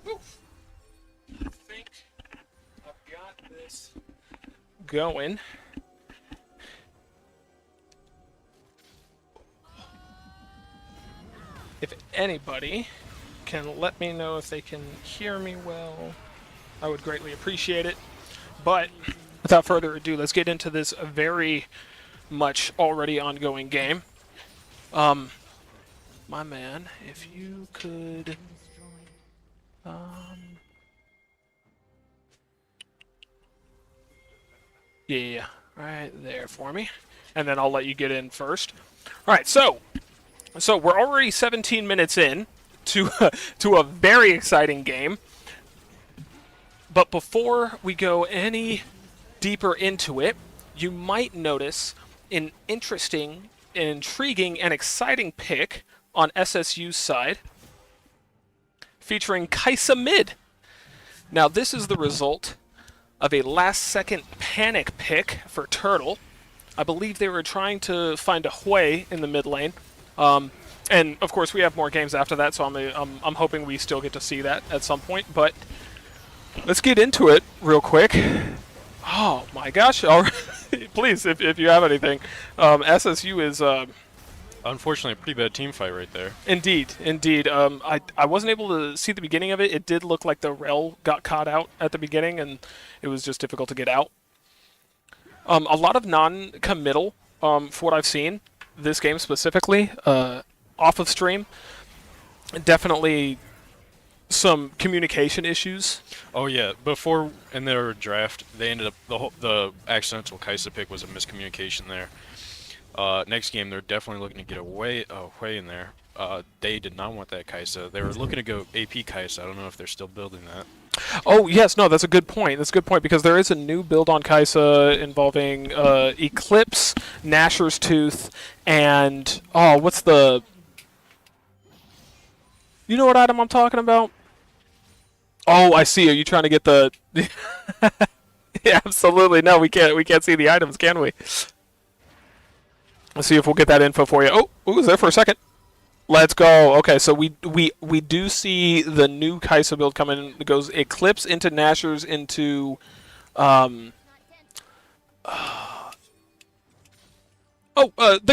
Oof. I think I've got this going. If anybody can let me know if they can hear me well, I would greatly appreciate it. But without further ado, let's get into this very much already ongoing game. My man, if you could, yeah, right there for me, and then I'll let you get in first. All right, so we're already 17 minutes in to to a very exciting game. But before we go any deeper into it, you might notice an interesting, intriguing, and exciting pick on SSU's side, featuring Kaisa mid. Now, this is the result of a last-second panic pick for Turtle. I believe they were trying to find a Hui in the mid lane. And, of course, we have more games after that, so I'm hoping we still get to see that at some point. But let's get into it real quick. Oh, my gosh. Please, if you have anything. SSU is... Unfortunately, a pretty bad team fight right there. Indeed. I wasn't able to see the beginning of it. It did look like the rel got caught out at the beginning, and it was just difficult to get out. A lot of non-committal, for what I've seen, this game specifically, off of stream. Definitely some communication issues. Oh yeah, before in their draft, they ended up the accidental Kaisa pick was a miscommunication there. Next game, they're definitely looking to get away in there. They did not want that Kaisa. They were looking to go AP Kaisa. I don't know if they're still building that. Oh, yes, no, that's a good point. That's a good point, because there is a new build on Kaisa involving Eclipse, Nashor's Tooth, and... Oh, what's the... You know what item I'm talking about? Oh, I see. Are you trying to get the... Yeah, absolutely. No, we can't see the items, can we? Let's see if we'll get that info for you. Oh, it was there for a second. Let's go. Okay, so we do see the new Kaisa build coming. It goes Eclipse into Nashor's into the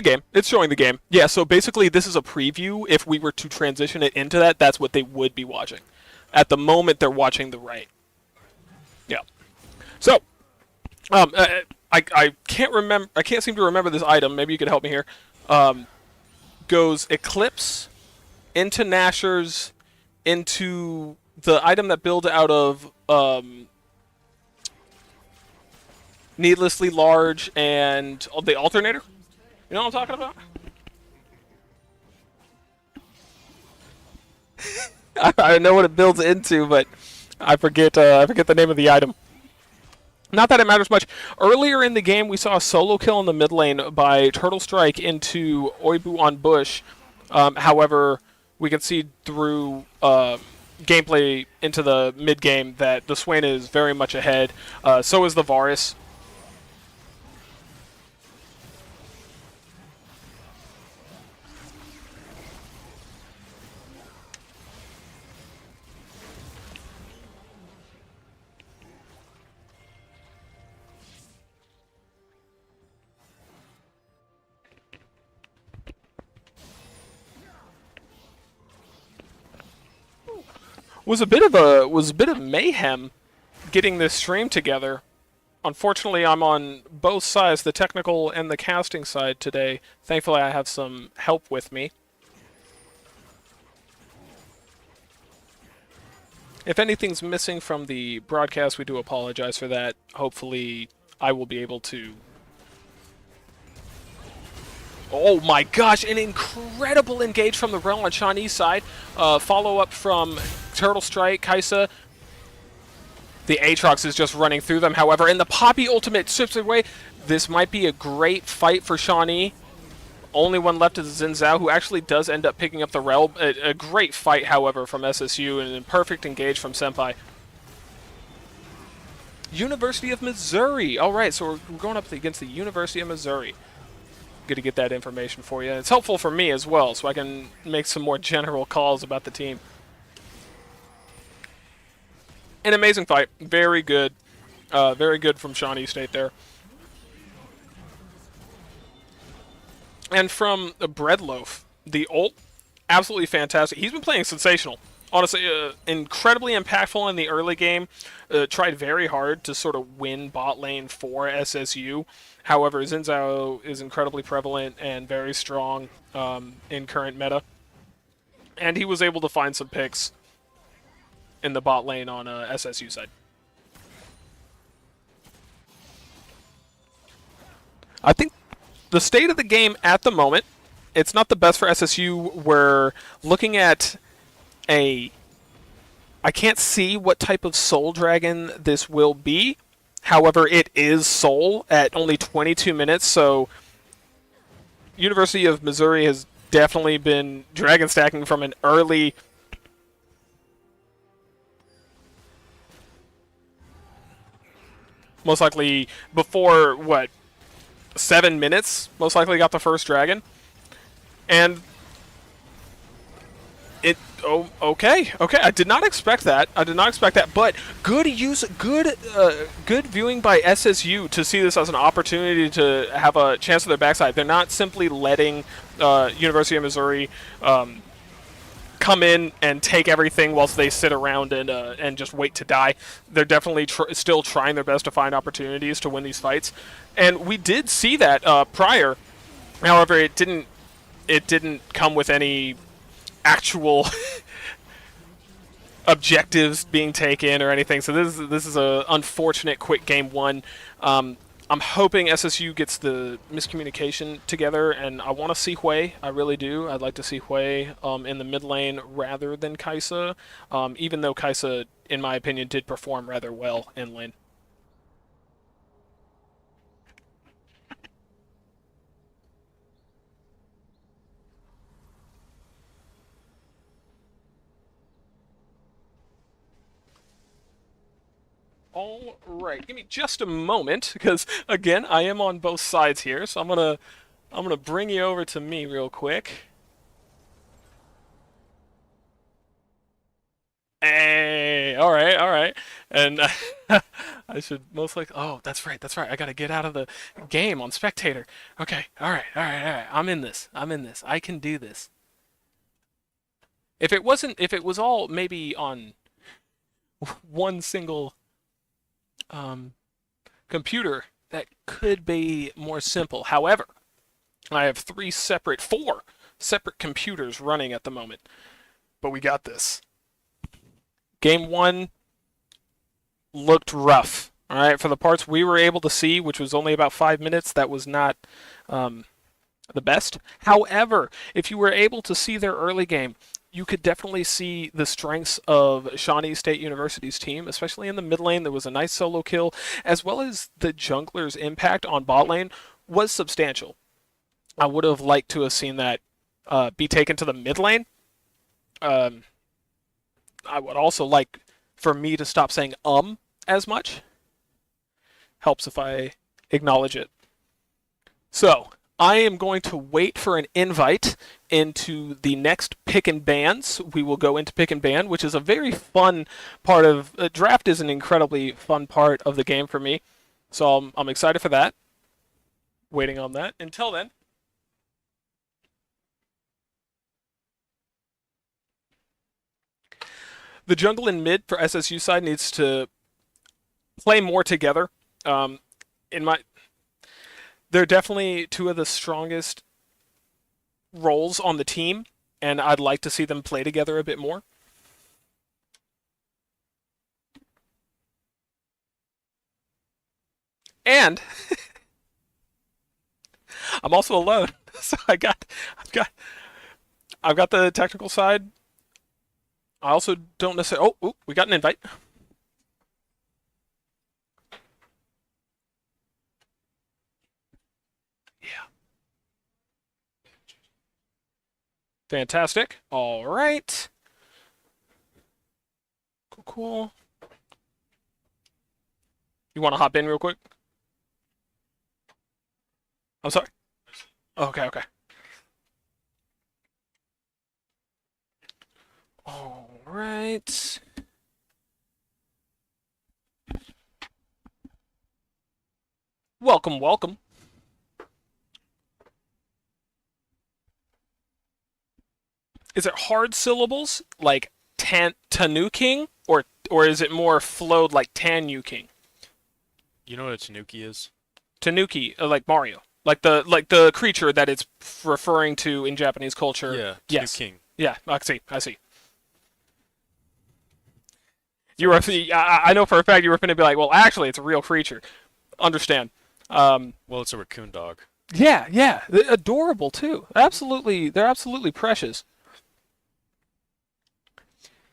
game. It's showing the game. Yeah, so basically this is a preview. If we were to transition it into that, that's what they would be watching. At the moment, they're watching the right. Yeah. So, I can't remember. I can't seem to remember this item. Maybe you could help me here. Goes Eclipse into Nashor's into the item that builds out of Needlessly Large and the Alternator. You know what I'm talking about? I know what it builds into, but I forget the name of the item. Not that it matters much. Earlier in the game, we saw a solo kill in the mid lane by Turtle Strike into Oibu on Bush. However, we can see through gameplay into the mid game that the Swain is very much ahead. So is the Varus. Was a bit of mayhem getting this stream together. Unfortunately, I'm on both sides, the technical and the casting side today. Thankfully, I have some help with me. If anything's missing from the broadcast, we do apologize for that. Hopefully, I will be able to... Oh my gosh, an incredible engage from the Rel on Shawnee's side. Follow-up from Turtle Strike, Kaisa. The Aatrox is just running through them, however, and the Poppy ultimate strips away. This might be a great fight for Shawnee. Only one left is Xin Zhao, who actually does end up picking up the Rel. A great fight, however, from SSU, and a perfect engage from Senpai. University of Missouri. All right, so we're going up against the University of Missouri. Good to get that information for you. It's helpful for me as well, so I can make some more general calls about the team. An amazing fight. Very good. Very good from Shawnee State there. And from Breadloaf, the ult, absolutely fantastic. He's been playing sensational. Honestly, incredibly impactful in the early game. Tried very hard to sort of win bot lane for SSU. However, Xin Zhao is incredibly prevalent and very strong in current meta. And he was able to find some picks in the bot lane on SSU side. I think the state of the game at the moment, it's not the best for SSU. We're looking at I can't see what type of Soul Dragon this will be. However, it is Soul at only 22 minutes, so University of Missouri has definitely been dragon stacking from an early... Most likely before, 7 minutes? Most likely got the first dragon. And okay. I did not expect that. But good viewing by SSU to see this as an opportunity to have a chance at their backside. They're not simply letting University of Missouri come in and take everything whilst they sit around and just wait to die. They're definitely still trying their best to find opportunities to win these fights, and we did see that prior. However, it didn't come with any actual objectives being taken or anything. So this is a unfortunate quick game one. I'm hoping SSU gets the miscommunication together, and I want to see Hui. I really do. I'd like to see Hui in the mid lane rather than Kaisa, even though Kaisa, in my opinion, did perform rather well in lane. All right, give me just a moment, because again, I am on both sides here, so I'm gonna bring you over to me real quick. Hey, all right, and I should most likely. Oh, that's right. I gotta get out of the game on spectator. Okay, all right. I'm in this. I can do this. If it was all maybe on one single computer, that could be more simple. However, I have four separate computers running at the moment. But we got this. Game one looked rough. All right, for the parts we were able to see, which was only about 5 minutes, that was not the best. However, if you were able to see their early game, you could definitely see the strengths of Shawnee State University's team, especially in the mid lane. There was a nice solo kill, as well as the jungler's impact on bot lane was substantial. I would have liked to have seen that be taken to the mid lane. I would also like for me to stop saying as much. Helps if I acknowledge it. So, I am going to wait for an invite into the next pick and bans. We will go into pick and ban, which is a very fun part of draft. Is an incredibly fun part of the game for me, so I'm excited for that. Waiting on that. Until then, the jungle and mid for SSU side needs to play more together. They're definitely two of the strongest roles on the team, and I'd like to see them play together a bit more. And I'm also alone, so I've got the technical side. I also don't necessarily. Oh, we got an invite. Yeah. Fantastic. All right. Cool. You want to hop in real quick? I'm sorry. Okay. All right. Welcome, welcome. Is it hard syllables like Tanuking, or is it more flowed like Tanuking? You know what a Tanuki is? Tanuki, like Mario, like the creature that it's referring to in Japanese culture. Yeah, Yes. Tanuking. Yeah, I see. I see. You So were, it's I know for a fact you were going to be like, well, actually, it's a real creature. Understand? well, it's a raccoon dog. Yeah, yeah, adorable too. Absolutely, they're absolutely precious.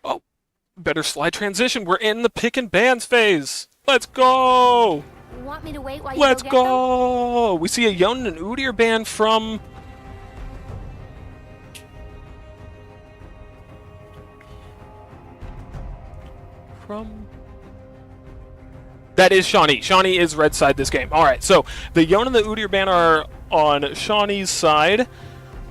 Oh, better slide transition. We're in the pick and bans phase. Let's go. Want me to wait while you Let's go get them? go. We see a Yonan and Udyr band from that is Shawnee. Shawnee is red side this game. All right, so the Yon and the Udyr band are on Shawnee's side,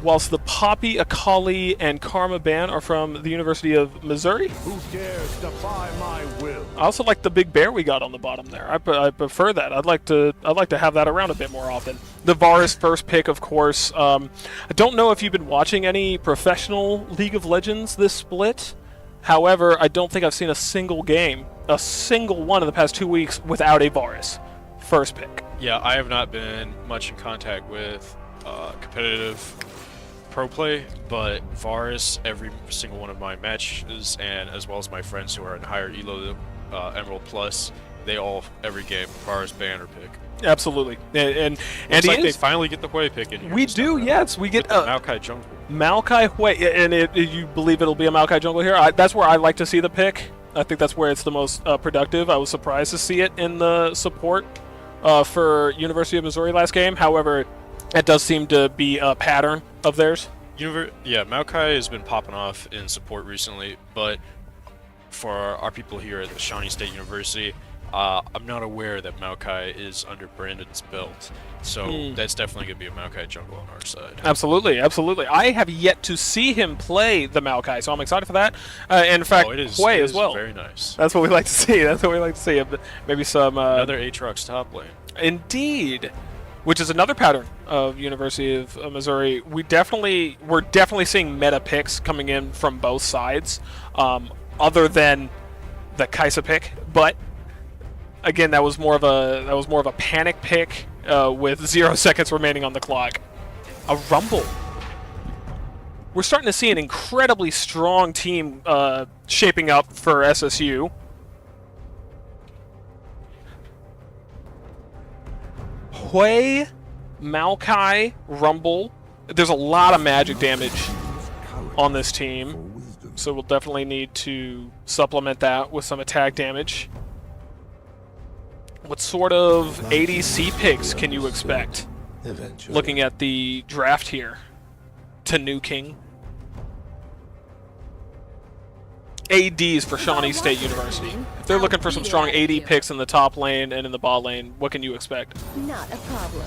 whilst the Poppy, Akali, and Karma band are from the University of Missouri. Who dares defy my will? I also like the big bear we got on the bottom there. I prefer that. I'd like to have that around a bit more often. The Varus first pick, of course. I don't know if you've been watching any professional League of Legends this split. However, I don't think I've seen a single one in the past 2 weeks without a Varus first pick. Yeah, I have not been much in contact with competitive pro play, but Varus, every single one of my matches, and as well as my friends who are in higher elo Emerald Plus, they all, every game, Varus ban or pick. Absolutely, and It's like he they is. finally get the Hui pick in here. We this do, time around. yes, we get With the Maokai jungle. Maokai Hui, and you believe it'll be a Maokai jungle here? That's where I like to see the pick. I think that's where it's the most productive. I was surprised to see it in the support for University of Missouri last game. However, it does seem to be a pattern of theirs. Yeah, Maokai has been popping off in support recently, but for our people here at the Shawnee State University, I'm not aware that Maokai is under Brandon's belt, so that's definitely going to be a Maokai jungle on our side. Absolutely, absolutely. I have yet to see him play the Maokai, so I'm excited for that. And in fact, Oh, it is Hui as well. very nice. That's what we like to see. That's what we like to see. Maybe some Another Aatrox top lane. Indeed, which is another pattern of University of Missouri. We're definitely seeing meta picks coming in from both sides, other than the Kaisa pick. But again, that was more of a panic pick with 0 seconds remaining on the clock. A rumble. We're starting to see an incredibly strong team shaping up for SSU. Hui, Maokai, Rumble. There's a lot of magic damage on this team, so we'll definitely need to supplement that with some attack damage. What sort of ADC picks can you expect? Eventually. Looking at the draft here, Tanuking. ADs for Shawnee State University. If they're looking for some strong AD picks in the top lane and in the bot lane, what can you expect? Not a problem.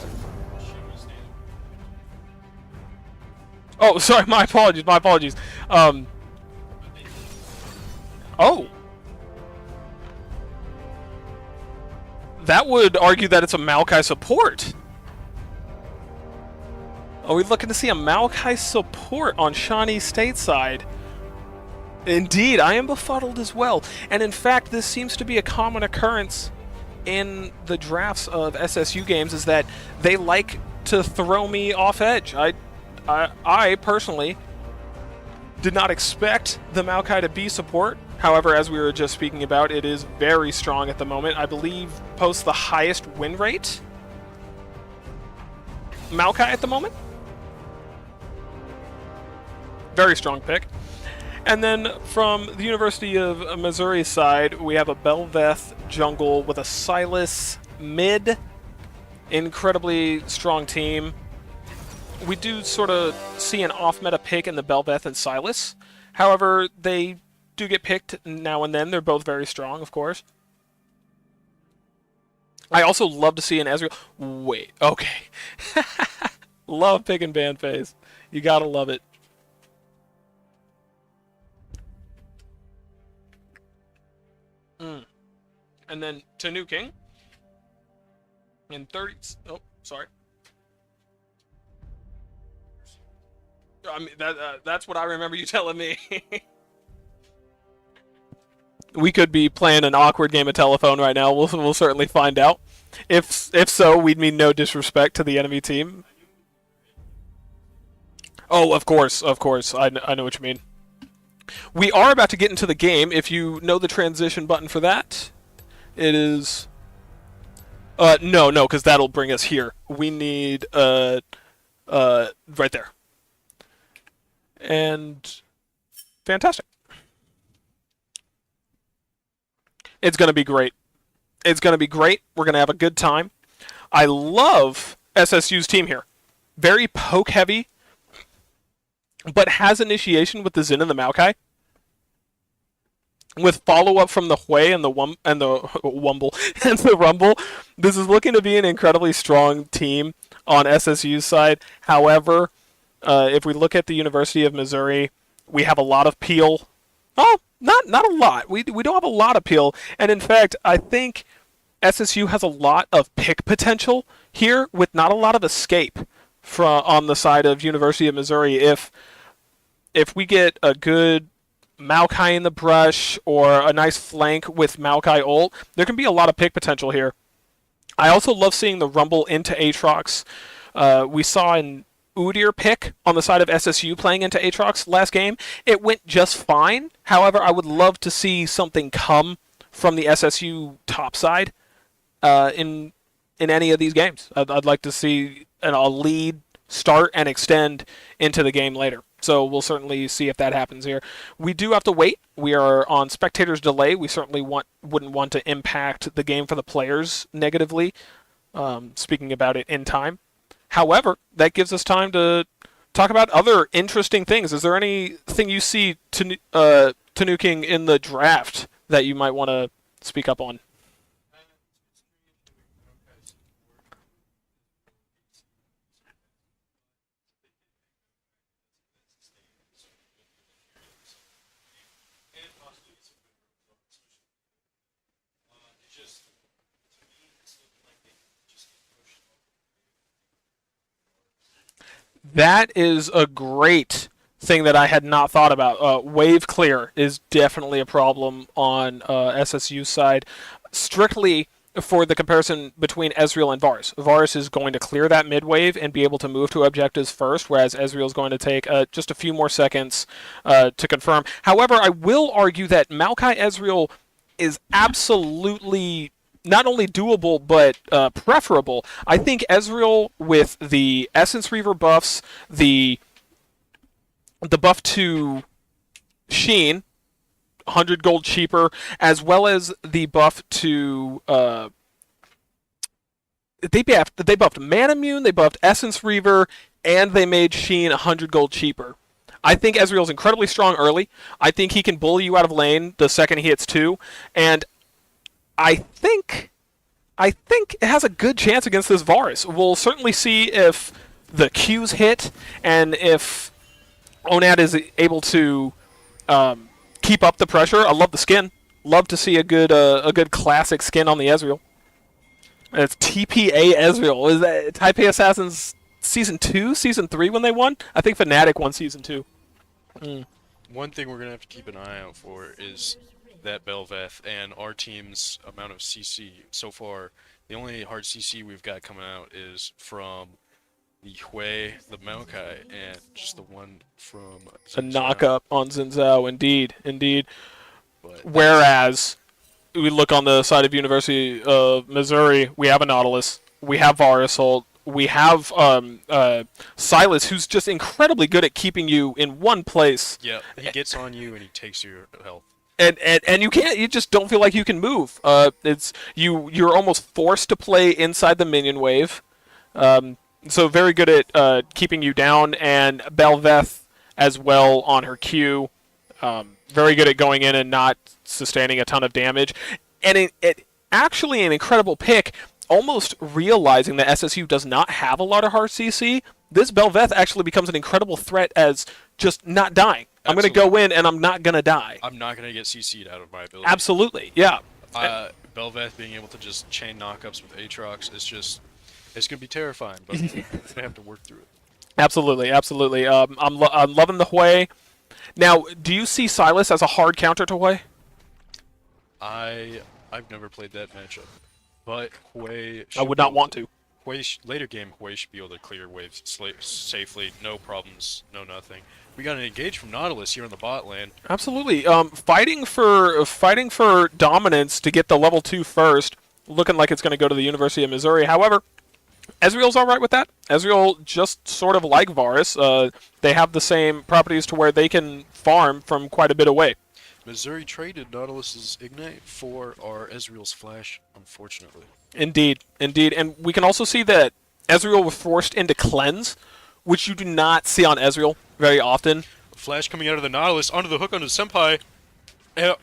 Oh, sorry, my apologies, my apologies. Oh. That would argue that it's a Maokai support. Are we looking to see a Maokai support on Shawnee State side? Indeed, I am befuddled as well. And in fact, this seems to be a common occurrence in the drafts of SSU games, is that they like to throw me off edge. I personally did not expect the Maokai to be support. However, as we were just speaking about, it is very strong at the moment. I believe posts the highest win rate. Maokai at the moment. Very strong pick. And then from the University of Missouri side, we have a Belveth jungle with a Silas mid. Incredibly strong team. We do sort of see an off-meta pick in the Belveth and Silas. However, they do get picked now and then. They're both very strong, of course. I also love to see an Ezreal. Wait, okay. Love pick and ban phase. You gotta love it. And then Tanuking. In 30... Oh, sorry. I mean, that's what I remember you telling me. We could be playing an awkward game of telephone right now. We'll certainly find out. If so, we'd mean no disrespect to the enemy team. Oh, of course. I know what you mean. We are about to get into the game. If you know the transition button for that, it is... no, because that'll bring us here. We need, right there. And... fantastic. It's going to be great. It's going to be great. We're going to have a good time. I love SSU's team here. Very poke-heavy, but has initiation with the Xin and the Maokai. With follow-up from the Hui and the Wumble and the Rumble. This is looking to be an incredibly strong team on SSU's side. However, if we look at the University of Missouri, we have a lot of peel. Oh, not a lot. We don't have a lot of peel. And in fact, I think SSU has a lot of pick potential here with not a lot of escape on the side of University of Missouri. If we get a good Maokai in the brush or a nice flank with Maokai ult, there can be a lot of pick potential here. I also love seeing the Rumble into Aatrox. We saw an Udyr pick on the side of SSU playing into Aatrox last game. It went just fine. However, I would love to see something come from the SSU top side in any of these games. I'd like to see a lead start and extend into the game later. So we'll certainly see if that happens here. We do have to wait. We are on spectators delay. We certainly wouldn't want to impact the game for the players negatively, speaking about it in time. However, that gives us time to talk about other interesting things. Is there anything you see Tanuking in the draft that you might want to speak up on? That is a great thing that I had not thought about. Wave clear is definitely a problem on SSU's side. Strictly for the comparison between Ezreal and Varus. Varus is going to clear that mid wave and be able to move to objectives first, whereas Ezreal is going to take just a few more seconds to confirm. However, I will argue that Maokai Ezreal is absolutely not only doable, but preferable. I think Ezreal with the Essence Reaver buffs, the buff to Sheen, 100 gold cheaper, as well as the buff to... They buffed Manamune, they buffed Essence Reaver, and they made Sheen 100 gold cheaper. I think Ezreal's incredibly strong early. I think he can bully you out of lane the second he hits 2, and I think it has a good chance against this Varus. We'll certainly see if the Qs hit and if Onad is able to keep up the pressure. I love the skin. Love to see a good classic skin on the Ezreal. And it's TPA Ezreal. Is that Taipei Assassins Season 2, Season 3 when they won? I think Fnatic won Season 2. One thing we're going to have to keep an eye out for is that Bel'Veth and our team's amount of CC. So far, the only hard CC we've got coming out is from the Hui, the Maokai, and just the one from a knock-up on Xin Zhao, indeed. But whereas we look on the side of University of Missouri, we have a Nautilus, we have Varus ult, we have Silas, who's just incredibly good at keeping you in one place. Yeah, he gets on you and he takes your health. And you just don't feel like you can move. You're almost forced to play inside the minion wave. So very good at keeping you down, and Bel'Veth as well on her Q. Very good at going in and not sustaining a ton of damage. And it actually an incredible pick, almost realizing that SSU does not have a lot of hard CC. This Bel'Veth actually becomes an incredible threat as just not dying. I'm going to go in and I'm not going to die. I'm not going to get CC'd out of my ability. Absolutely, yeah. Belveth being able to just chain knockups with Aatrox is just, it's going to be terrifying, but we're going to have to work through it. Absolutely, absolutely. I'm loving the Hui. Now, do you see Sylas as a hard counter to Hui? I've never played that matchup, but Hui. I would not want to. Later game, Hui should be able to clear waves safely, no problems, no nothing. We got an engage from Nautilus here in the bot lane. Absolutely. Fighting for dominance to get the level 2 first, looking like it's going to go to the University of Missouri. However, Ezreal's all right with that. Ezreal, just sort of like Varus, they have the same properties to where they can farm from quite a bit away. Missouri traded Nautilus's Ignite for our Ezreal's Flash, unfortunately. Indeed, indeed. And we can also see that Ezreal was forced into Cleanse, which you do not see on Ezreal very often. Flash coming out of the Nautilus onto the hook onto Senpai.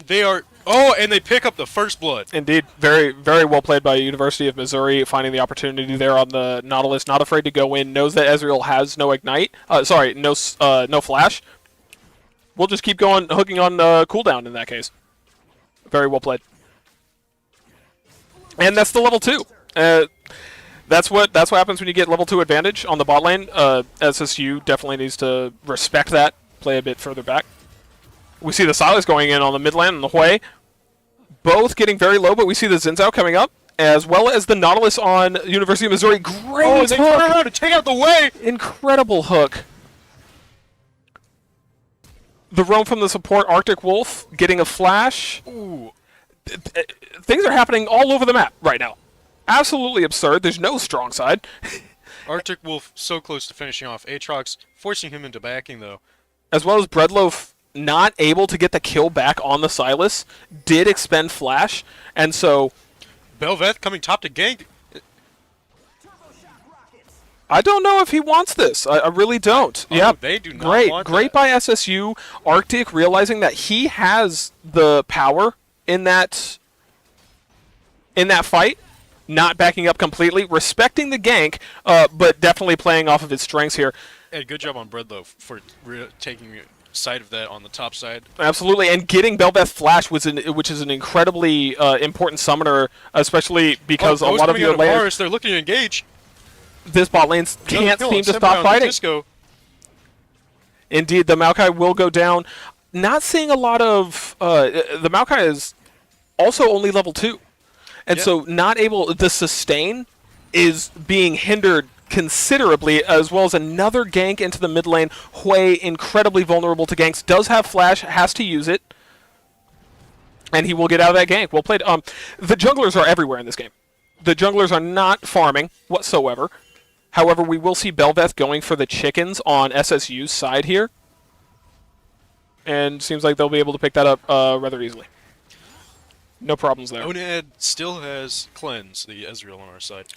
They are... Oh, and they pick up the first blood. Indeed. Very, very well played by University of Missouri, finding the opportunity there on the Nautilus. Not afraid to go in. Knows that Ezreal has no Ignite. No Flash. We'll just keep going, hooking on cooldown in that case. Very well played. And that's the level 2. That's what happens when you get level 2 advantage on the bot lane. SSU definitely needs to respect that. Play a bit further back. We see the Sylas going in on the mid lane and the Hui. Both getting very low, but we see the Xin Zhao coming up, as well as the Nautilus on University of Missouri. Great hook! They turn around to take out the Hui! Incredible hook. The roam from the support, Arctic Wolf, getting a flash. Ooh. Things are happening all over the map right now. Absolutely absurd. There's no strong side. Arctic Wolf so close to finishing off Aatrox, forcing him into backing, though. As well as Breadloaf not able to get the kill back on the Sylas, did expend flash, and so... Belveth coming top to gank. I don't know if he wants this. I really don't. Oh, yeah, they do not want Great that. by SSU. Arctic realizing that he has the power in that fight, not backing up completely, respecting the gank, but definitely playing off of his strengths here. Hey, good job on Breadloaf for taking sight of that on the top side. Absolutely, and getting Belveth Flash which is an incredibly important summoner, especially because a lot of your layers... They're looking to engage. This bot lane can't seem to stop fighting. Indeed, the Maokai will go down. Not seeing a lot of... the Maokai is also only level 2. And so not able... The sustain is being hindered considerably, as well as another gank into the mid lane. Hui, incredibly vulnerable to ganks. Does have flash, has to use it. And he will get out of that gank. Well played. The junglers are everywhere in this game. The junglers are not farming whatsoever. However, we will see Belveth going for the chickens on SSU's side here. And seems like they'll be able to pick that up rather easily. No problems there. Onad still has Cleanse, the Ezreal on our side.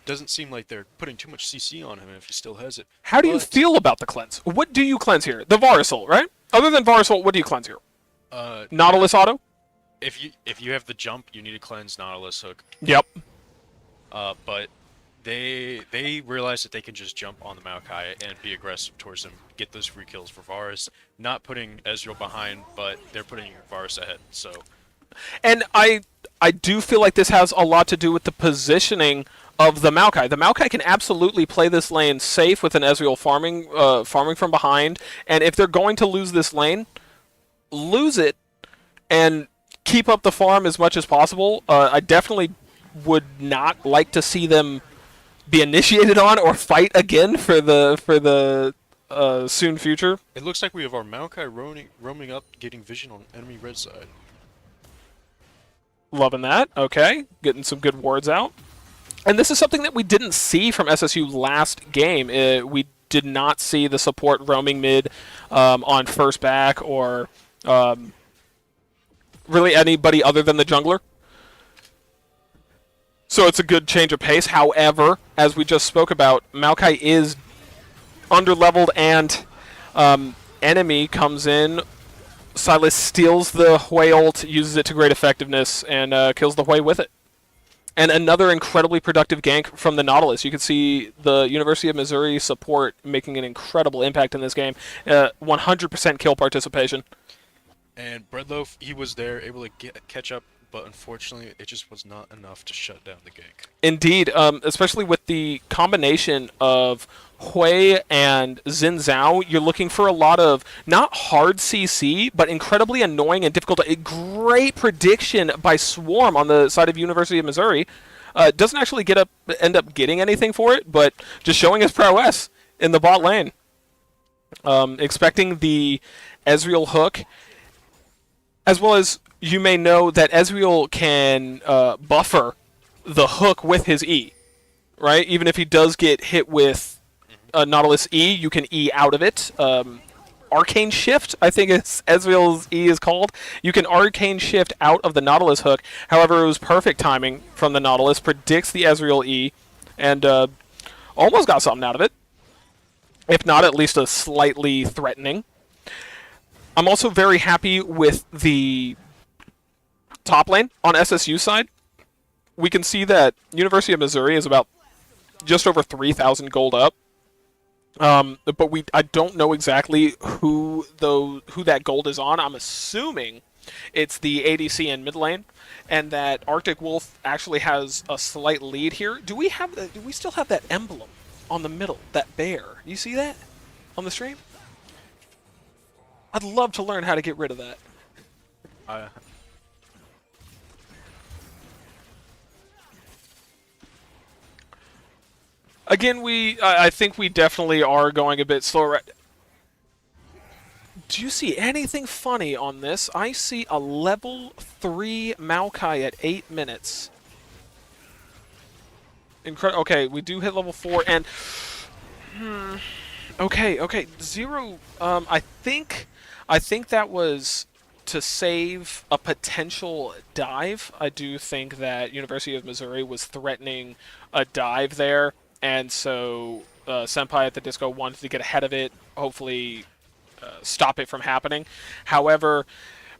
Doesn't seem like they're putting too much CC on him if he still has it. How do you feel about the cleanse? What do you cleanse here? The Varsol, right? Other than Varsol, what do you cleanse here? Nautilus auto? If you have the jump, you need to cleanse Nautilus hook. Yep. But they realize that they can just jump on the Maokai and be aggressive towards him, get those free kills for Varus, not putting Ezreal behind, but they're putting Varus ahead. So, and I do feel like this has a lot to do with the positioning of the Maokai. The Maokai can absolutely play this lane safe with an Ezreal farming from behind, and if they're going to lose this lane, lose it and keep up the farm as much as possible. I definitely would not like to see them be initiated on or fight again for the soon future. It looks like we have our Maokai roaming up, getting vision on enemy red side. Loving that. Okay, getting some good wards out. And this is something that we didn't see from SSU last game. We did not see the support roaming mid on first back or really anybody other than the jungler. So it's a good change of pace. However, as we just spoke about, Maokai is underleveled and enemy comes in. Sylas steals the Hui ult, uses it to great effectiveness, and kills the Hui with it. And another incredibly productive gank from the Nautilus. You can see the University of Missouri support making an incredible impact in this game. 100% kill participation. And Breadloaf, he was there, able to catch up but unfortunately, it just was not enough to shut down the gank. Indeed, especially with the combination of Hui and Xin Zhao, you're looking for a lot of not hard CC, but incredibly annoying and difficult. A great prediction by Swarm on the side of University of Missouri. Doesn't actually end up getting anything for it, but just showing his prowess in the bot lane. Expecting the Ezreal hook, as well as you may know that Ezreal can buffer the hook with his E, right? Even if he does get hit with Nautilus E, you can E out of it. Arcane Shift, I think is Ezreal's E is called. You can Arcane Shift out of the Nautilus hook. However, it was perfect timing from the Nautilus, predicts the Ezreal E, and almost got something out of it. If not, at least a slightly threatening. I'm also very happy with the top lane on SSU side. We can see that University of Missouri is about just over 3,000 gold up. But I don't know exactly who that gold is on. I'm assuming it's the ADC in mid lane, and that Arctic Wolf actually has a slight lead here. Do we still have that emblem on the middle, that bear? You see that on the stream? I'd love to learn how to get rid of that. Again, I think we definitely are going a bit slower. Do you see anything funny on this? I see a level 3 Maokai at 8 minutes. Incredible. Okay, we do hit level 4, and okay, 0. I think that was to save a potential dive. I do think that University of Missouri was threatening a dive there. And so Senpai at the Disco wanted to get ahead of it, hopefully stop it from happening. However,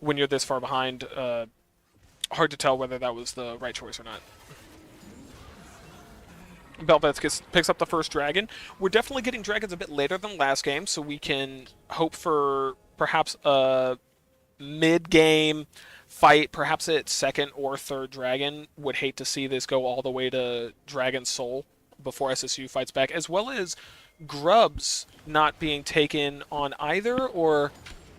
when you're this far behind, hard to tell whether that was the right choice or not. Belveth picks up the first dragon. We're definitely getting dragons a bit later than last game, so we can hope for perhaps a mid-game fight, perhaps at second or third dragon. Would hate to see this go all the way to Dragon Soul before SSU fights back, as well as grubs not being taken on either, or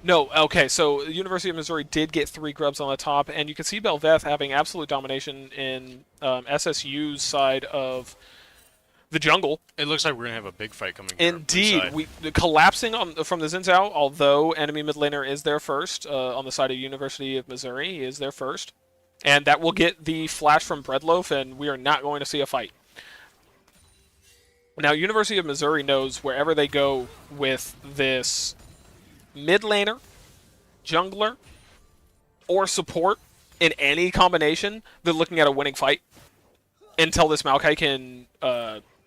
no. Okay, so the University of Missouri did get 3 grubs on the top, and you can see Belveth having absolute domination in SSU's side of the jungle. It looks like we're gonna have a big fight coming. Indeed, collapsing from the Xin Zhao, although enemy mid laner is there first on the side of University of Missouri. He is there first, and that will get the flash from Breadloaf, and we are not going to see a fight. Now, University of Missouri knows wherever they go with this mid laner, jungler, or support in any combination, they're looking at a winning fight until this Maokai can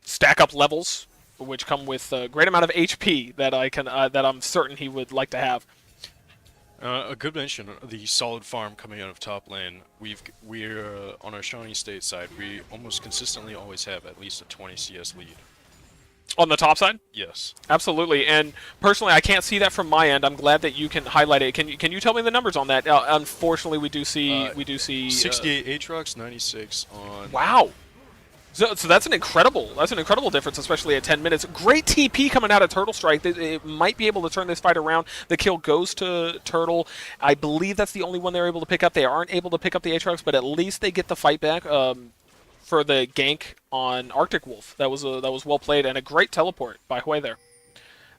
stack up levels, which come with a great amount of HP that I'm certain he would like to have. A good mention, the solid farm coming out of top lane. We're on our Shawnee State side. We almost consistently always have at least a 20 CS lead. On the top side? Yes. Absolutely. And personally, I can't see that from my end. I'm glad that you can highlight it. Can you tell me the numbers on that? Unfortunately, we do see 68 Aatrox, 96 on. Wow. So that's an incredible difference, especially at 10 minutes. Great TP coming out of Turtle Strike. It might be able to turn this fight around. The kill goes to Turtle. I believe that's the only one they're able to pick up. They aren't able to pick up the Aatrox, but at least they get the fight back. For the gank on Arctic Wolf. That was well played, and a great teleport by Hui there.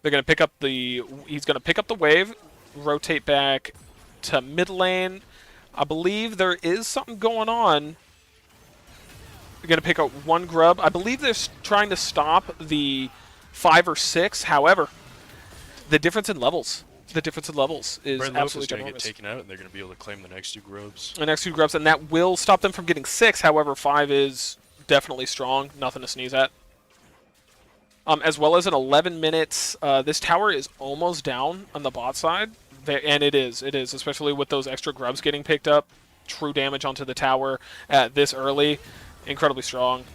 They're going to pick up he's going to pick up the wave, rotate back to mid lane. I believe there is something going on. They're going to pick up 1 grub. I believe they're trying to stop the 5 or 6. However, the difference in levels is absolutely going to get ginormous. taken out, and they're going to be able to claim the next 2 grubs. The next 2 grubs, and that will stop them from getting 6. However, 5 is definitely strong. Nothing to sneeze at. As well as in 11 minutes, this tower is almost down on the bot side. And it is, especially with those extra grubs getting picked up. True damage onto the tower at this early. Incredibly strong.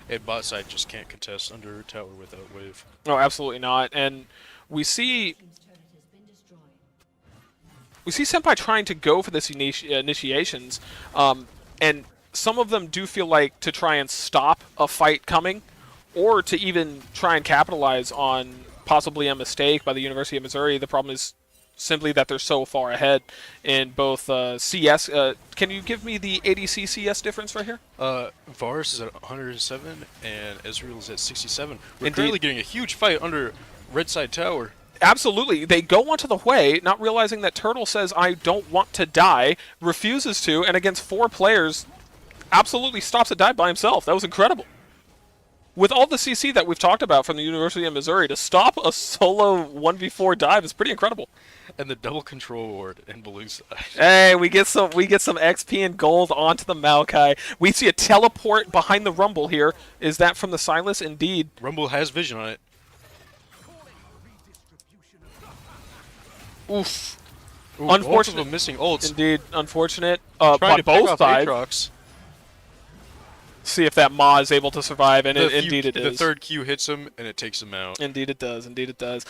A bot side just can't contest under tower without wave. No, absolutely not. And we see we see Senpai trying to go for this initiations, and some of them do feel like to try and stop a fight coming, or to even try and capitalize on possibly a mistake by the University of Missouri. The problem is simply that they're so far ahead in both CS. Can you give me the ADC CS difference right here? Vars is at 107 and Ezreal is at 67. We're Indeed. currently getting a huge fight under Red Side Tower. Absolutely. They go onto the Hui, not realizing that Turtle says, I don't want to die, refuses to, and against 4 players, absolutely stops a dive by himself. That was incredible. With all the CC that we've talked about from the University of Missouri, to stop a solo 1v4 dive is pretty incredible. And the double control ward in blue side. Hey, we get some XP and gold onto the Maokai. We see a teleport behind the Rumble here. Is that from the Silas? Indeed. Rumble has vision on it. Oof. Ooh, Unfortunate. both of them missing ults. Indeed, unfortunate. Trying On to pick both off sides. Aatrox. See if that Ma is able to survive, and indeed it is. The third Q hits him, and it takes him out. Indeed it does. Indeed it does.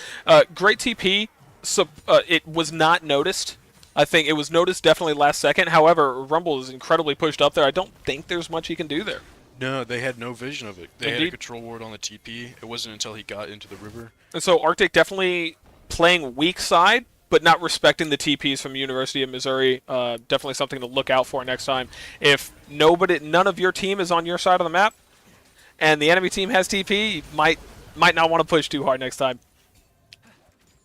Great TP. So it was not noticed. I think it was noticed definitely last second. However, Rumble is incredibly pushed up there. I don't think there's much he can do there. No, they had no vision of it. They had Indeed. a control ward on the TP. It wasn't until he got into the river. And so Arctic definitely playing weak side, but not respecting the TPs from University of Missouri. Definitely something to look out for next time. If none of your team is on your side of the map, and the enemy team has TP, you might not want to push too hard next time.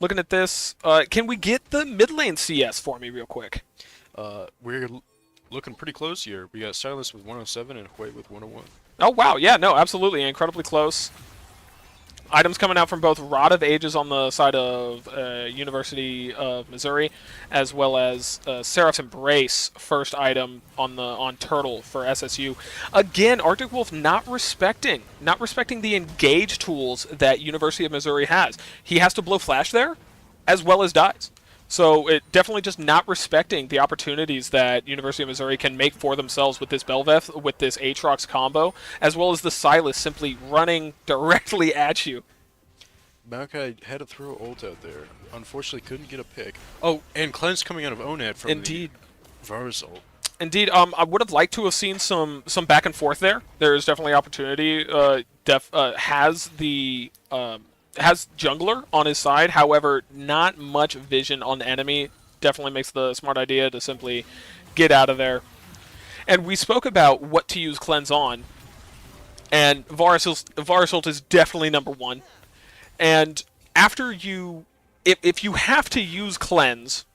Looking at this, can we get the mid lane CS for me real quick? We're looking pretty close here. We got Silas with 107 and Hui with 101. Oh, wow. Yeah, no, absolutely. Incredibly close. Items coming out from both Rod of Ages on the side of University of Missouri, as well as Seraph's Embrace first item on Turtle for SSU. Again, Arctic Wolf not respecting the engage tools that University of Missouri has. He has to blow flash there, as well as dies. So it definitely just not respecting the opportunities that University of Missouri can make for themselves with this Belveth, with this Aatrox combo, as well as the Silas simply running directly at you. Maokai had to throw ult out there. Unfortunately, couldn't get a pick. Oh, and Cleanse coming out of Onad from Indeed. the Vars ult. Indeed, I would have liked to have seen some back and forth there. There is definitely opportunity. Has jungler on his side, however, not much vision on the enemy. Definitely makes the smart idea to simply get out of there. And we spoke about what to use Cleanse on, and Varus ult is definitely number 1. And after you, if you have to use Cleanse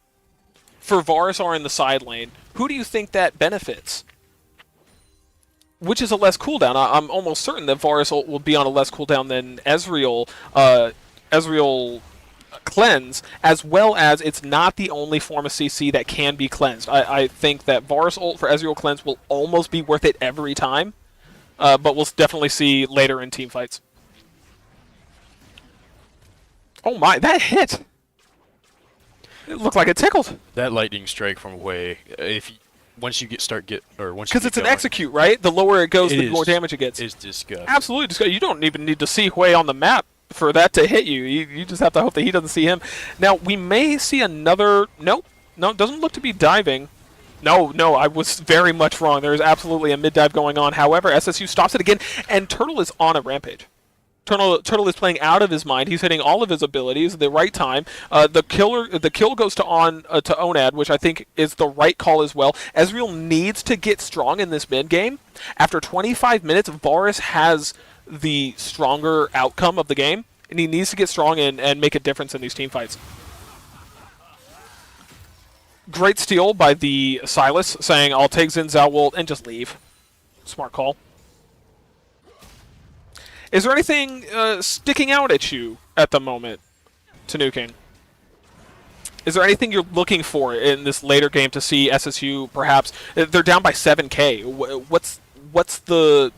for Varsar in the side lane, who do you think that benefits? Which is a less cooldown. I'm almost certain that Varus ult will be on a less cooldown than Ezreal Cleanse, as well as it's not the only form of CC that can be cleansed. I think that Varus ult for Ezreal Cleanse will almost be worth it every time, but we'll definitely see later in team fights. Oh my, that hit! It looked like it tickled. That lightning strike from Hui, once you because it's an execute, right? The lower it goes, the more damage it gets. It's disgusting. Absolutely disgusting. You don't even need to see Hui on the map for that to hit you. You just have to hope that he doesn't see him. Now, we may see another... No, it doesn't look to be diving. No, I was very much wrong. There is absolutely a mid-dive going on. However, SSU stops it again, and Turtle is on a rampage. Turtle is playing out of his mind. He's hitting all of his abilities at the right time. The kill goes to Onad, which I think is the right call as well. Ezreal needs to get strong in this mid game. After 25 minutes, Varus has the stronger outcome of the game, and he needs to get strong and make a difference in these team fights. Great steal by the Silas, saying, I'll take Xin Zhao ult and just leave. Smart call. Is there anything sticking out at you at the moment, Tanuking? Is there anything you're looking for in this later game to see SSU perhaps? They're down by 7K. What's the...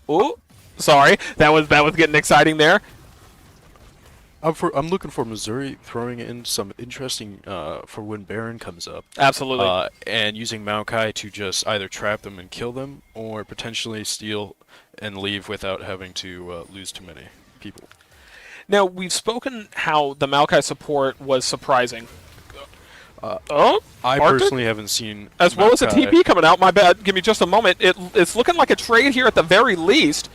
Ooh, sorry, that was getting exciting there. I'm looking for Missouri throwing in some interesting for when Baron comes up. Absolutely. And using Maokai to just either trap them and kill them, or potentially steal and leave without having to lose too many people. Now, we've spoken how the Maokai support was surprising. Oh, I Arctic? personally haven't seen As well as a Maokai. TP coming out. My bad. Give me just a moment. It's looking like a trade here at the very least.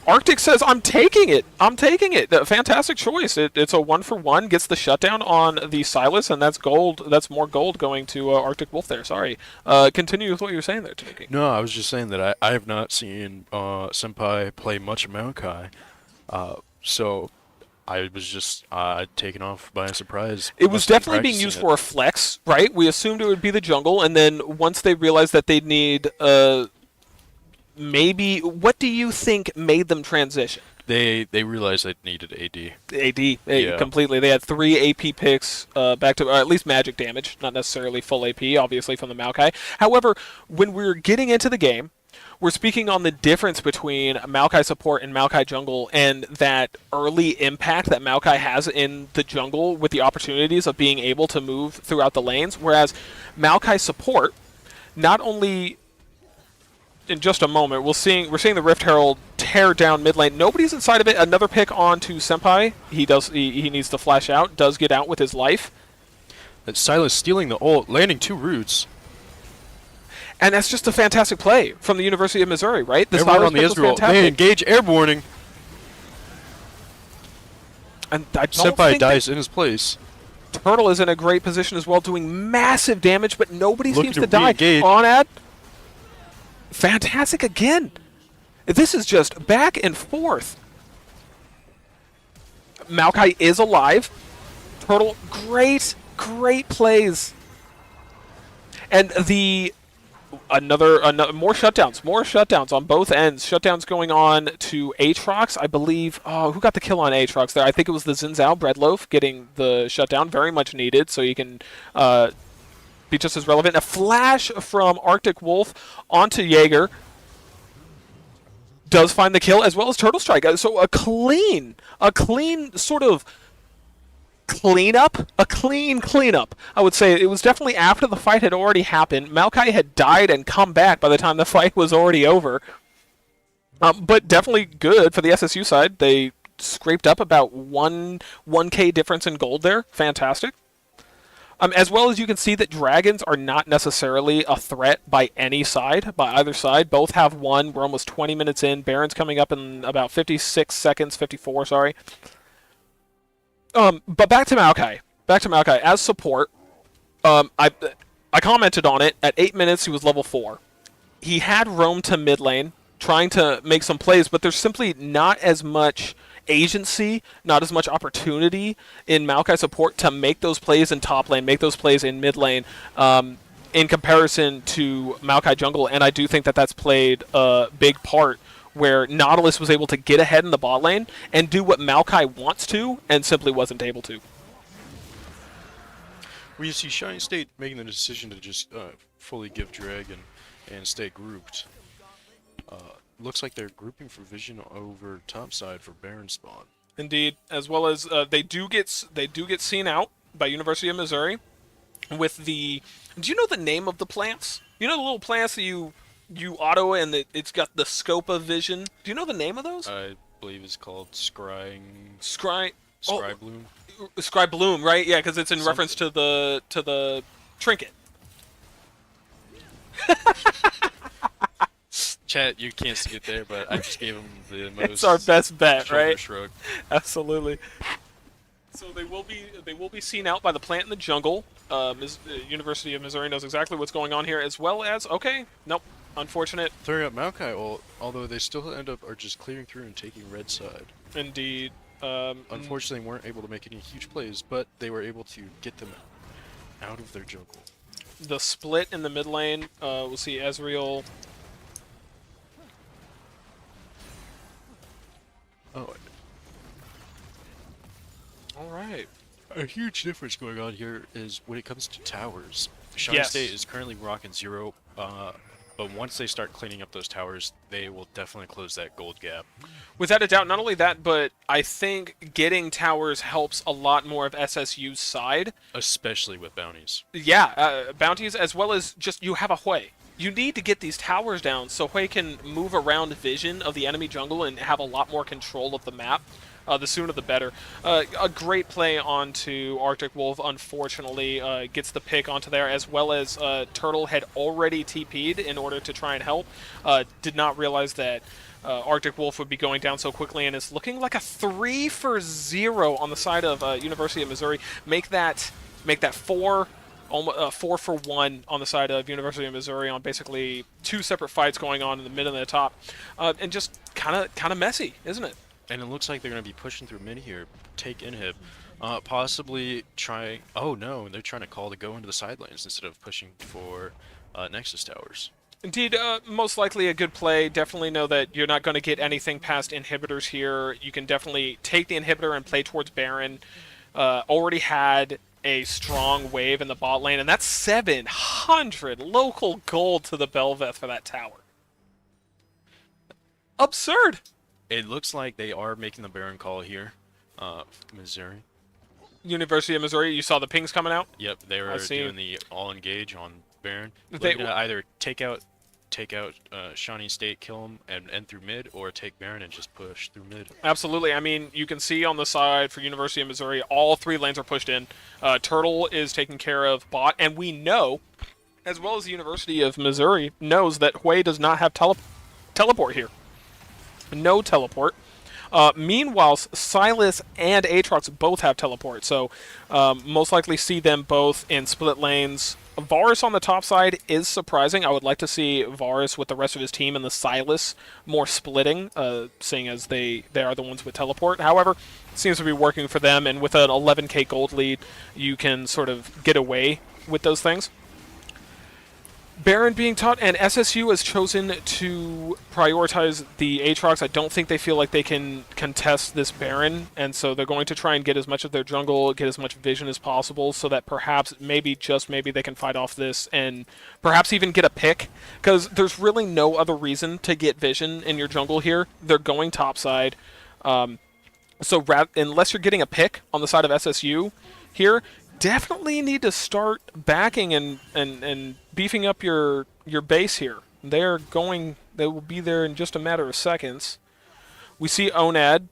Arctic says, I'm taking it. I'm taking it. Fantastic choice. It's a 1-for-1. Gets the shutdown on the Silas, and that's gold. That's more gold going to Arctic Wolf there. Sorry. Continue with what you were saying there, Taking. No, I was just saying that I have not seen Senpai play much Maokai. So I was just taken off by surprise. It was Must have been definitely being used practicing for a flex, right? We assumed it would be the jungle, and then once they realized that they'd need maybe, what do you think made them transition? They realized they needed AD. AD, Yeah. completely. They had 3 AP picks back to, or at least magic damage, not necessarily full AP, obviously from the Maokai. However, when we're getting into the game, we're speaking on the difference between Maokai support and Maokai jungle, and that early impact that Maokai has in the jungle with the opportunities of being able to move throughout the lanes, whereas Maokai support not only... In just a moment, we're seeing the Rift Herald tear down mid lane. Nobody's inside of it. Another pick on to Senpai. He needs to flash out. Does get out with his life. Silas stealing the ult, landing 2 roots. And that's just a fantastic play from the University of Missouri, right? The Everyone Silas on the pick was Israel. fantastic. They engage airborning. And I don't Senpai think dies in his place. that Turtle is in a great position as well, doing massive damage, but nobody Looking seems to to die. re-engage. On ad. Fantastic again. This is just back and forth. Maokai is alive. Turtle, great plays. And another more shutdowns on both ends. Shutdowns going on to Aatrox, I believe. Oh, who got the kill on Aatrox there? I think it was the Zinzao Breadloaf getting the shutdown. Very much needed, so you can be just as relevant. A flash from Arctic Wolf onto Jaeger. Does find the kill, as well as Turtle Strike. So a clean sort of cleanup, a clean cleanup. I would say it was definitely after the fight had already happened. Maokai had died and come back by the time the fight was already over. But definitely good for the SSU side. They scraped up about 1K difference in gold there. Fantastic. As well as you can see that dragons are not necessarily a threat by any side, by either side. Both have one. We're almost 20 minutes in. Baron's coming up in about 56 seconds, 54, sorry. But back to Maokai. As support, I commented on it. At 8 minutes, he was level 4. He had roam to mid lane, trying to make some plays, but there's simply not as much agency, not as much opportunity in Maokai support to make those plays in top lane, make those plays in mid lane, in comparison to Maokai jungle. And I do think that that's played a big part, where Nautilus was able to get ahead in the bot lane and do what Maokai wants to and simply wasn't able to. We see Shawnee State making the decision to just fully give Dragon and stay grouped. Looks like they're grouping for vision over topside for Baron spawn. Indeed, as well as they do get seen out by University of Missouri with the. Do you know the name of the plants? You know the little plants that you auto and it's got the scope of vision. Do you know the name of those? I believe it's called Scry Bloom. Scry Bloom, right? Yeah, because it's in reference to the trinket. Chat, you can't see it there, but I just gave him the most. It's our best bet, shoulder right? Shrug. Absolutely. So they will be seen out by the plant in the jungle. University of Missouri knows exactly what's going on here, as well as nope, unfortunate. Throwing up Maokai ult, although they still end up are just clearing through and taking red side. Indeed. Unfortunately, weren't able to make any huge plays, but they were able to get them out of their jungle. The split in the mid lane. We'll see Ezreal. Oh. All right. A huge difference going on here is when it comes to towers. Shawnee Yes. State is currently rocking 0, but once they start cleaning up those towers, they will definitely close that gold gap. Without a doubt, not only that, but I think getting towers helps a lot more of SSU's side. Especially with bounties. Yeah, bounties, as well as just you have a Hui. You need to get these towers down so Hui can move around vision of the enemy jungle and have a lot more control of the map. The sooner the better. A great play onto Arctic Wolf, unfortunately, gets the pick onto there, as well as Turtle had already TP'd in order to try and help. Did not realize that Arctic Wolf would be going down so quickly, and it's looking like a 3-for-0 on the side of University of Missouri. Make that 4 for 1 on the side of University of Missouri on basically 2 separate fights going on in the mid and the top, and just kind of messy, isn't it? And it looks like they're going to be pushing through mid here. Take inhib. Possibly try... Oh, no. They're trying to call to go into the side lanes instead of pushing for Nexus towers. Indeed, most likely a good play. Definitely know that you're not going to get anything past inhibitors here. You can definitely take the inhibitor and play towards Baron. Already had a strong wave in the bot lane, and that's 700 local gold to the Belveth for that tower. Absurd! It looks like they are making the Baron call here. Missouri. University of Missouri, you saw the pings coming out? Yep, they were doing the all engage on Baron. Looking to either take out Shawnee State, kill him, and end through mid, or take Baron and just push through mid. Absolutely. I mean, you can see on the side for University of Missouri, all 3 lanes are pushed in. Turtle is taking care of bot, and we know, as well as the University of Missouri, knows that Hui does not have teleport here. No teleport. Meanwhile, Silas and Aatrox both have teleport, so most likely see them both in split lanes. Varus on the top side is surprising. I would like to see Varus with the rest of his team and the Silas more splitting, seeing as they are the ones with teleport. However, it seems to be working for them, and with an 11k gold lead, you can sort of get away with those things. Baron being taught, and SSU has chosen to prioritize the Aatrox. I don't think they feel like they can contest this Baron, and so they're going to try and get as much of their jungle, get as much vision as possible, so that perhaps, maybe, just maybe, they can fight off this and perhaps even get a pick, because there's really no other reason to get vision in your jungle here. They're going topside, so unless you're getting a pick on the side of SSU here, definitely need to start backing and beefing up your base here. They will be there in just a matter of seconds. We see Onad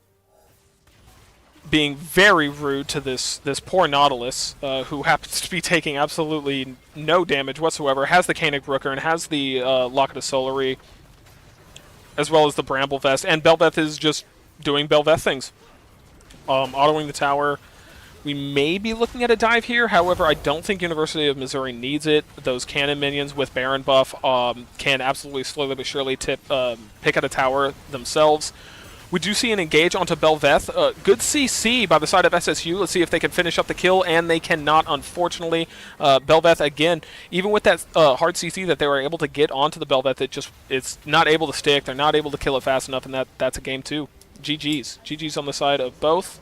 being very rude to this poor Nautilus, who happens to be taking absolutely no damage whatsoever, has the Canic Brooker and has the Locket of Solary, as well as the Bramble Vest, and Belveth is just doing Belveth things. Autoing the tower. We may be looking at a dive here, however, I don't think University of Missouri needs it. Those cannon minions with Baron buff can absolutely slowly but surely pick at a tower themselves. We do see an engage onto Belveth. Good CC by the side of SSU. Let's see if they can finish up the kill, and they cannot, unfortunately. Belveth, again, even with that hard CC that they were able to get onto the Belveth, it's not able to stick. They're not able to kill it fast enough, and that's a game 2. GG's. GG's on the side of both.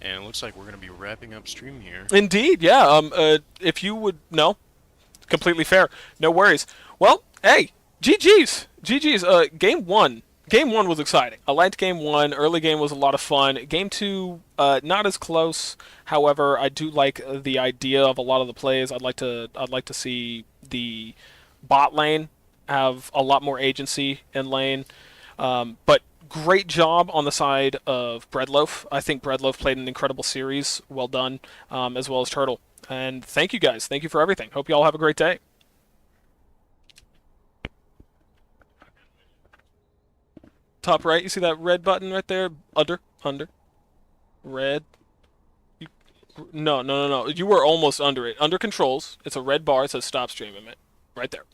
And it looks like we're going to be wrapping up stream here. Indeed, yeah. If you would... No. Completely fair. No worries. Well, hey, GG's. GG's. Game 1. Game 1 was exciting. I liked Game 1. Early game was a lot of fun. Game 2, not as close. However, I do like the idea of a lot of the plays. I'd like to see the bot lane have a lot more agency in lane. But great job on the side of Breadloaf. I think Breadloaf played an incredible series. Well done, as well as Turtle. And thank you guys. Thank you for everything. Hope you all have a great day. Top right, you see that red button right there? Under. Red. No. You were almost under it. Under controls. It's a red bar. It says stop streaming, right there.